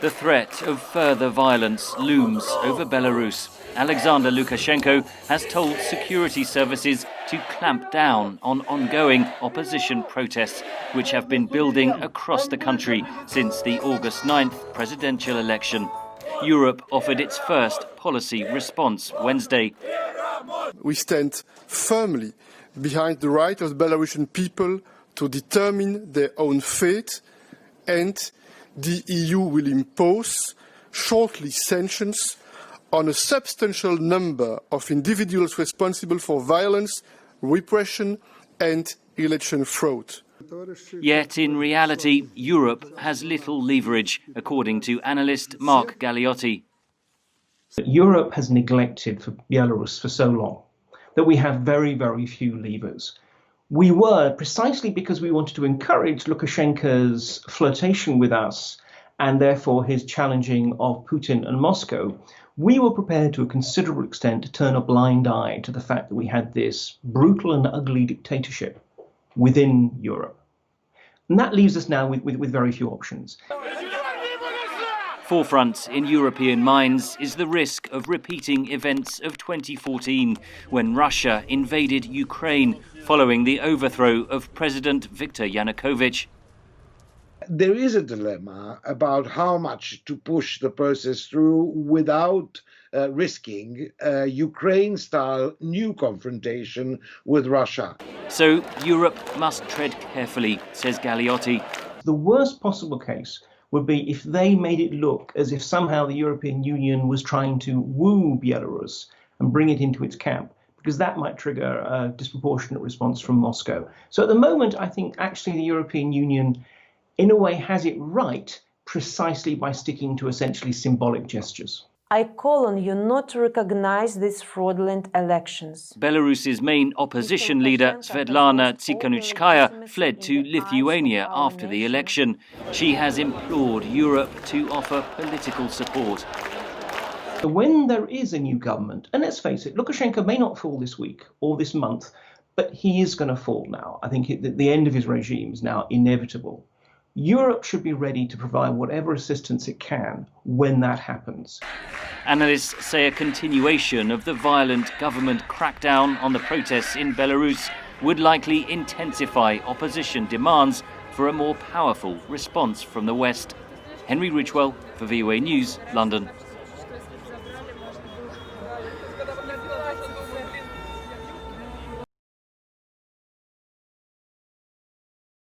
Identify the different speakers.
Speaker 1: The threat of further violence looms over Belarus. Alexander Lukashenko has told security services to clamp down on ongoing opposition protests, which have been building across the country since the August 9th presidential election. Europe offered its first policy response Wednesday.
Speaker 2: We stand firmly behind the right of the Belarusian people to determine their own fate, and the EU will impose shortly sanctions on a substantial number of individuals responsible for violence, repression and election fraud.
Speaker 1: Yet in reality, Europe has little leverage, according to analyst Mark Galliotti.
Speaker 3: Europe has neglected for Belarus for so long that we have very, very few levers. We were, precisely because we wanted to encourage Lukashenko's flirtation with us and therefore his challenging of Putin and Moscow, we were prepared to a considerable extent to turn a blind eye to the fact that we had this brutal and ugly dictatorship within Europe. And that leaves us now with very few options.
Speaker 1: Forefront in European minds is the risk of repeating events of 2014, when Russia invaded Ukraine following the overthrow of President Viktor Yanukovych.
Speaker 4: There is a dilemma about how much to push the process through without risking a Ukraine-style new confrontation with Russia.
Speaker 1: So Europe must tread carefully, says Galliotti.
Speaker 3: The worst possible case would be if they made it look as if somehow the European Union was trying to woo Belarus and bring it into its camp, because that might trigger a disproportionate response from Moscow. So at the moment, I think actually the European Union, in a way, has it right precisely by sticking to essentially symbolic gestures.
Speaker 5: I call on you not to recognize these fraudulent elections.
Speaker 1: Belarus's main opposition leader, Svetlana Tsikhanouskaya, fled to Lithuania after the election. She has implored Europe to offer political support.
Speaker 3: When there is a new government, and let's face it, Lukashenko may not fall this week or this month, but he is going to fall now. I think the end of his regime is now inevitable. Europe should be ready to provide whatever assistance it can when that happens.
Speaker 1: Analysts say a continuation of the violent government crackdown on the protests in Belarus would likely intensify opposition demands for a more powerful response from the West. Henry Ridgwell for VOA News, London.